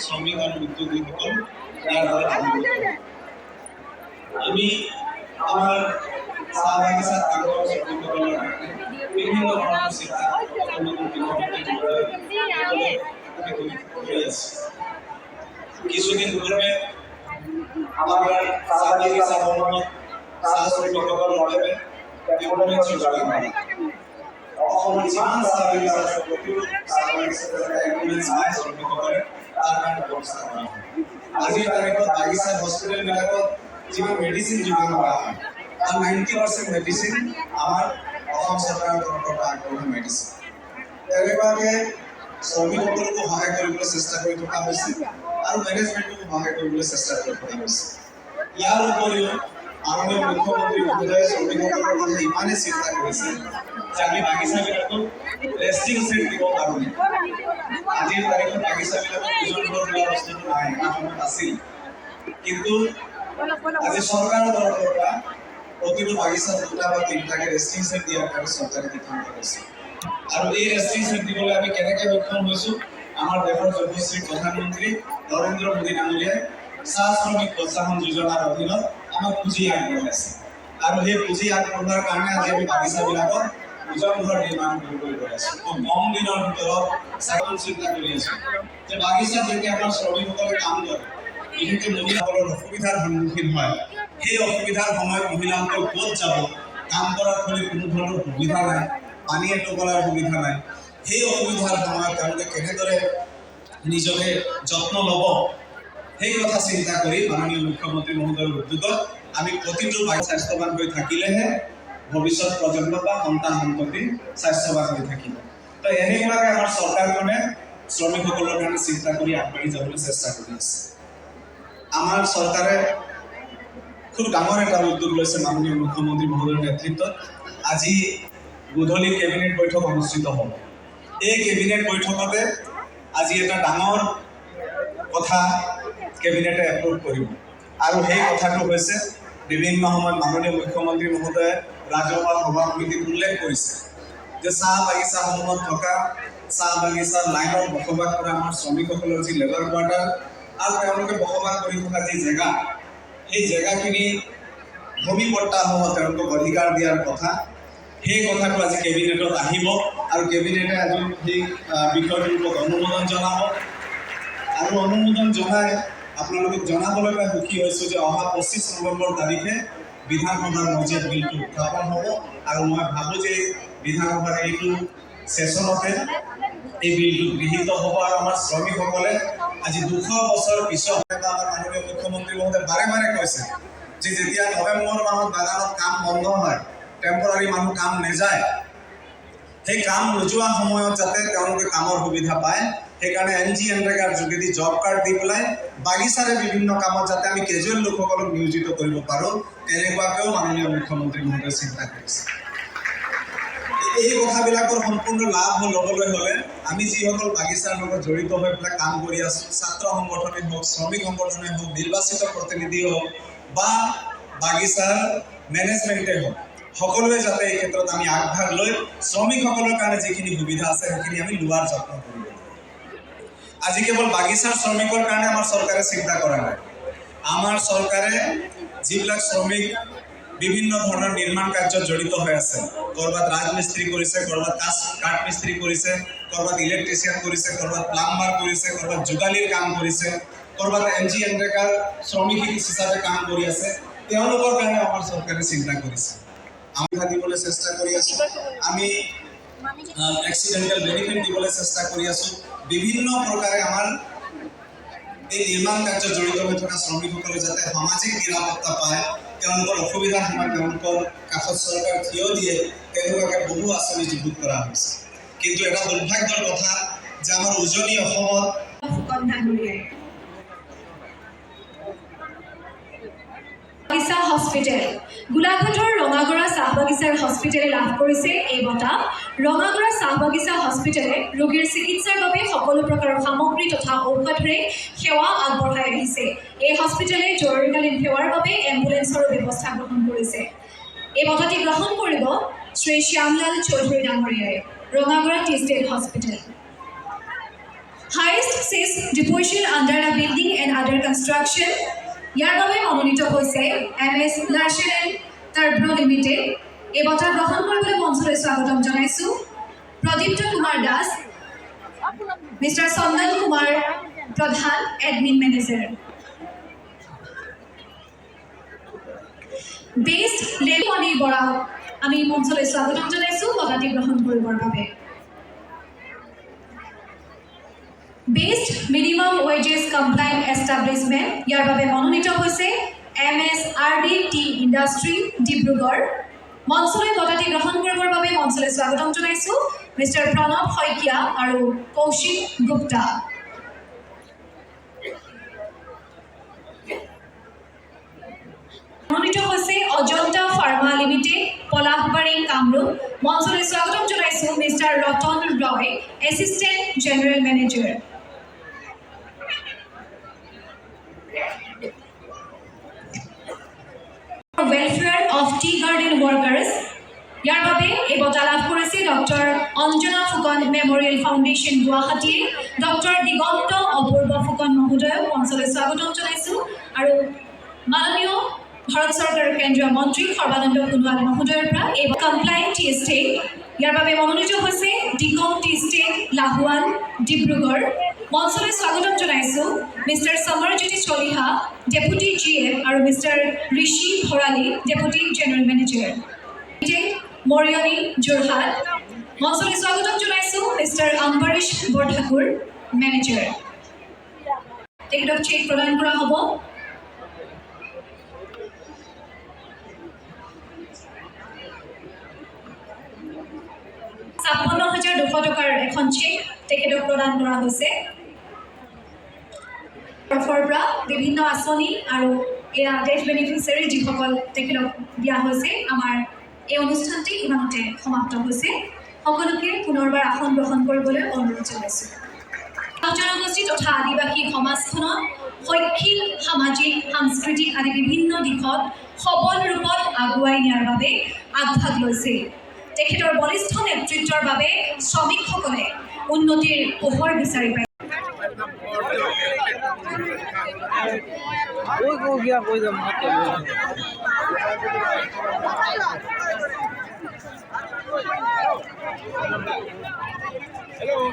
শ্ৰমিক আৰ উদ্যোগী সকল আমি আমাৰ চাহ বাগিচাত কাম কৰা শ্ৰমিকসকলৰ বিভিন্ন ধৰণৰ চিন্তা কিছুদিন পূৰ্বে আমাৰ চাহ বাগিচাসমূহত চাহ শ্ৰমিকসকল লগে অসমৰ যিমান চাহ বাগিচা প্ৰতিটো চাহ বাগিচাত শ্ৰমিকসকলে তাৰ কাৰণে ব্যৱস্থা কৰা হয়। আজিৰ তাৰিখত বাগিচা হস্পিটেলবিলাকত যিমান মেডিচিন যোগান কৰা হয় তাৰ 90% মেডিচিন আমাৰ অসম চৰকাৰৰ তৰফৰ পৰা আগবঢ়োৱা মেডিচিন। তেনেকুৱাকৈ শ্ৰমিকসকলকো সহায় কৰিবলৈ চেষ্টা কৰি থকা হৈছে আৰু মেনেজমেণ্টকো সহায় কৰিবলৈ চেষ্টা কৰি থকা হৈছে। ইয়াৰ উপৰিও মাননীয় মুখ্যমন্ত্ৰী মহোদয়ে শ্ৰমিকসকলৰ কথা ইমানেই চিন্তা কৰিছে যে আমি বাগিচাবিলাকত ৰেষ্টিং ছেট দিব পাৰোঁ। আজিৰ তাৰিখত বাগিচাবিলাকত ওজন লোৱা বস্তুটো নাই, এটা সময়ত আছিল, কিন্তু আজি চৰকাৰৰ তৰফৰ পৰা প্ৰতিটো বাগিচাত 2টা বা 3টাকৈ ৰেষ্টিং ছেট দিয়াৰ কাৰণে চৰকাৰে সিদ্ধান্ত লৈছে। আৰু এই ৰেষ্টিং ছেট দিবলৈ আমি কেনেকৈ সক্ষম হৈছোঁ? আমাৰ দেশৰ যশস্বী প্ৰধানমন্ত্ৰী নৰেন্দ্ৰ মোদী ডাঙৰীয়াই চাহ শ্ৰমিক প্ৰোৎসাহন যোজনাৰ অধীনত আমাক পুঁজি আগবঢ়াইছে আৰু সেই পুঁজি আগবঢ়োৱাৰ কাৰণে আজি আমি বাগিচাবিলাকত ওজন ঘৰ নিৰ্মাণ কৰিবলৈ গৈ আছোঁ। খুব কম দিনৰ ভিতৰত চাইকেল চিন্তা কৰি আছোঁ যে বাগিচাত যেতিয়া আমাৰ শ্ৰমিকসকলে কাম কৰে, বিশেষকৈ মহিলাসকলৰ অসুবিধাৰ সন্মুখীন হয়, সেই অসুবিধাৰ সময়ত মহিলাসকল ক'ত যাব? কাম কৰাৰ ফলত কোনো ধৰণৰ সুবিধা নাই, পানী এটোপলাৰ সুবিধা নাই। সেই অসুবিধাৰ সময়ত তেওঁলোকে কেনেদৰে নিজকে যত্ন ল'ব, সেই কথা চিন্তা কৰি মাননীয় মুখ্যমন্ত্ৰী মহোদয়ৰ উদ্যোগত আমি প্ৰতিটো স্বাস্থ্যৱান হৈ থাকিলেহে ভৱিষ্যত প্ৰজন্ম বা সন্তান সন্ততি স্বাস্থ্যৱান হৈ থাকিব। তো এনেকুৱাকৈ আমাৰ চৰকাৰখনে শ্ৰমিকসকলৰ কাৰণে চিন্তা কৰি আগবাঢ়ি যাবলৈ চেষ্টা কৰি আছে। আমাৰ চৰকাৰে খুব ডাঙৰ এটা উদ্যোগ লৈছে মাননীয় মুখ্যমন্ত্ৰী মহোদয়ৰ নেতৃত্বত। আজি গধূলি কেবিনেট বৈঠক অনুষ্ঠিত হ'ব। এই কেবিনেট বৈঠকতে আজি এটা ডাঙৰ কথা কেবিনেটে এপ্ৰুভ কৰিব আৰু সেই কথাটো হৈছে বিভিন্ন সময়ত মাননীয় মুখ্যমন্ত্ৰী মহোদয়ে ৰাজহুৱা সভা সমিতিত উল্লেখ কৰিছে যে চাহ বাগিচাসমূহত থকা চাহ বাগিচাৰ লাইনত বসবাস কৰা আমাৰ শ্ৰমিকসকলৰ যি লেবাৰ কোৱাৰ্টাৰ আৰু তেওঁলোকে বসবাস কৰি থকা যি জেগা, সেই জেগাখিনি ভূমি পট্টাসমূহ তেওঁলোকক অধিকাৰ দিয়াৰ কথা, সেই কথাটো আজি কেবিনেটত আহিব আৰু কেবিনেটে আজি সেই বিষয়টোৰ ওপৰত অনুমোদন জনাব আৰু অনুমোদন জনাই আপোনালোকক জনাবলৈ পাই সুখী হৈছোঁ যে অহা 25 নৱেম্বৰ তাৰিখে বিধানসভাৰ মজিয়াত বিলটো উত্থাপন হ'ব আৰু মই ভাবোঁ যে বিধানসভাৰ এইটো ছেছনতে এই বিলটো গৃহীত হ'ব আৰু আমাৰ শ্ৰমিকসকলে আজি 200 বছৰ পিছত আমাৰ মাননীয় মুখ্যমন্ত্ৰী মহোদয়ে বাৰে বাৰে কৈছে যে যেতিয়া নৱেম্বৰ মাহত বাগানত কাম বন্ধ হয়, টেম্পৰাৰী মানুহ কাম নেযায়, সেই কাম নোযোৱা সময়ত যাতে তেওঁলোকে কামৰ সুবিধা পায়, সেইকাৰণে NGNৰেগাৰ যোগেদি জব কাৰ্ড দি পেলাই বাগিচাৰে বিভিন্ন কামত যাতে আমি কেজুৱেল লোকসকলক নিয়োজিত কৰিব পাৰোঁ, তেনেকুৱাকৈও মাননীয় মুখ্যমন্ত্ৰী মহোদয়ে চিন্তা কৰিছে। এই কথাবিলাকৰ সম্পূৰ্ণ লাভ ল'বলৈ হ'লে আমি যিসকল বাগিচাৰ লগত জড়িত হৈ পেলাই কাম কৰি আছোঁ, ছাত্ৰ সংগঠনেই হওক, শ্ৰমিক সংগঠনেই হওক, নিৰ্বাচিত প্ৰতিনিধি হওক বা বাগিচাৰ মেনেজমেণ্টেই হওক, সকলোৱে যাতে এই ক্ষেত্ৰত আমি আগভাগ লৈ শ্ৰমিকসকলৰ কাৰণে যিখিনি সুবিধা আছে সেইখিনি আমি লোৱাৰ যত্ন কৰিব। আজি কেৱল বাগিচাৰ শ্ৰমিকৰ কাৰণে আমাৰ চৰকাৰে চিন্তা কৰা নাই। আমাৰ চৰকাৰে যিবিলাক শ্ৰমিক বিভিন্ন ধৰণৰ নিৰ্মাণ কাৰ্যত জড়িত হৈ আছে, ক'ৰবাত ৰাজমিস্ত্ৰী কৰিছে, ক'ৰবাত কাঠ মিস্ত্ৰী কৰিছে, ক'ৰবাত ইলেক্ট্ৰিচিয়ান কৰিছে, ক'ৰবাত প্লাম্বাৰ কৰিছে, ক'ৰবাত যোগালীৰ কাম কৰিছে, ক'ৰবাত NGNৰেগাৰ শ্ৰমিক হিচাপে কাম কৰি আছে, তেওঁলোকৰ কাৰণে আমাৰ চৰকাৰে চিন্তা কৰিছে। আমি দিবলৈ চেষ্টা কৰি আছোঁ, আমি এক্সিডেণ্টেল বেনিফিট দিবলৈ চেষ্টা কৰি আছোঁ, বিভিন্ন প্ৰকাৰে আমাৰ এই নিৰ্মাণ কাৰ্যত জড়িত হৈ থকা শ্ৰমিকসকলে যাতে সামাজিক নিৰাপত্তা পায়, তেওঁলোকৰ অসুবিধাৰ সময়ত তেওঁলোকৰ কাষত চৰকাৰ থিয় দিয়ে, তেওঁলোকে বহু আঁচনি যুগুত কৰা হৈছে। কিন্তু এটা দুৰ্ভাগ্যৰ কথা যে আমাৰ উজনি অসমত হস্পিটেল গোলাঘাটৰ ৰঙাগড়া চাহ বাগিচাৰ হস্পিটেলে লাভ কৰিছে এই বঁটা। ৰঙাগড়া চাহ বাগিচা হস্পিটেলে ৰোগীৰ চিকিৎসাৰ বাবে সকলো প্ৰকাৰৰ সামগ্ৰী তথা ঔষধৰে সেৱা আগবঢ়াই আহিছে। এই হস্পিটেলে জৰুৰীকালীন সেৱাৰ বাবে এম্বুলেন্সৰো ব্যৱস্থা গ্ৰহণ কৰিছে। এই বঁটাটি গ্ৰহণ কৰিব শ্ৰী শ্যামলাল চৌধুৰী ডাঙৰীয়াই, Rangagora T state hospital. Highest says deposition under the building and other construction. ইয়াৰ বাবে মনোনীত হৈছে MS Larsen and Toubro Limited। এই বঁটা গ্ৰহণ কৰিবলৈ মঞ্চলৈ স্বাগতম জনাইছোঁ প্ৰদীপ্ত কুমাৰ দাস, মিষ্টাৰ চন্দন কুমাৰ প্ৰধান, admin manager. Best lemony Bora আমি মঞ্চলৈ স্বাগতম জনাইছোঁ বঁটাটি গ্ৰহণ কৰিবৰ বাবে। বেষ্ট মিনিমাম ৱেজেছ কমপ্লাইণ্ট এষ্টাব্লিছমেণ্ট ইয়াৰ বাবে মনোনীত হৈছে MSRDT ইণ্ডাষ্ট্ৰী ডিব্ৰুগড়। মঞ্চলৈ বঁটাটি গ্ৰহণ কৰিবৰ বাবে মঞ্চলৈ স্বাগতম জনাইছোঁ মিষ্টাৰ প্ৰণৱ শইকীয়া আৰু কৌশিক গুপ্তা। মনোনীত হৈছে অজন্তা ফাৰ্মা লিমিটেড পলাশবাৰী কামৰূপ। মঞ্চলৈ স্বাগতম জনাইছোঁ mister Ratan Roy, assistant general manager. Welfare of Tea Garden Workers ইয়াৰ বাবে এই বঁটা লাভ কৰিছে doctor Anjana Phukan memorial foundation গুৱাহাটীয়ে। ডক্টৰ দিগন্ত অপূৰ্ব ফুকন মহোদয়ক মঞ্চলৈ স্বাগতম জনাইছোঁ আৰু মাননীয় ভাৰত চৰকাৰৰ কেন্দ্ৰীয় মন্ত্ৰী সৰ্বানন্দ সোণোৱাল মহোদয়ৰ পৰা এই কমপ্লাইণ্ট টি ষ্টেট ইয়াৰ বাবে মনোনীত হৈছে ডিকম টি ষ্টেট লাহোৱান ডিব্ৰুগড়। মঞ্চলৈ স্বাগতম জনাইছোঁ mister Samarjyoti Chaliha, deputy GM আৰু mister Rishi Bharali, deputy general manager Moriani Jorhat. মঞ্চলৈ স্বাগতম জনাইছোঁ মিষ্টাৰ অম্বৰীশ বৰঠাকুৰ, মেনেজাৰ। তেখেতক চেক প্ৰদান কৰা হ'ব। $56,200 এখন চেক তেখেতক প্ৰদান কৰা হৈছে। তৰফৰ পৰা বিভিন্ন আঁচনি আৰু এয়া ডেথ বেনিফিচিয়াৰী যিসকল তেখেতক দিয়া হৈছে। আমাৰ এই অনুষ্ঠানটি ইমানতে সমাপ্ত হৈছে। সকলোকে পুনৰবাৰ আসন গ্ৰহণ কৰিবলৈ অনুৰোধ জনাইছোঁ। জনগোষ্ঠী তথা আদিবাসী সমাজখনত শৈক্ষিক, সামাজিক, সাংস্কৃতিক আদি বিভিন্ন দিশত সবল ৰূপত আগুৱাই নিয়াৰ বাবে আগভাগ লৈছে। তেখেতৰ বলিষ্ঠ নেতৃত্বৰ বাবে শ্ৰমিকসকলে উন্নতিৰ পোহৰ বিচাৰি পায়। Hello.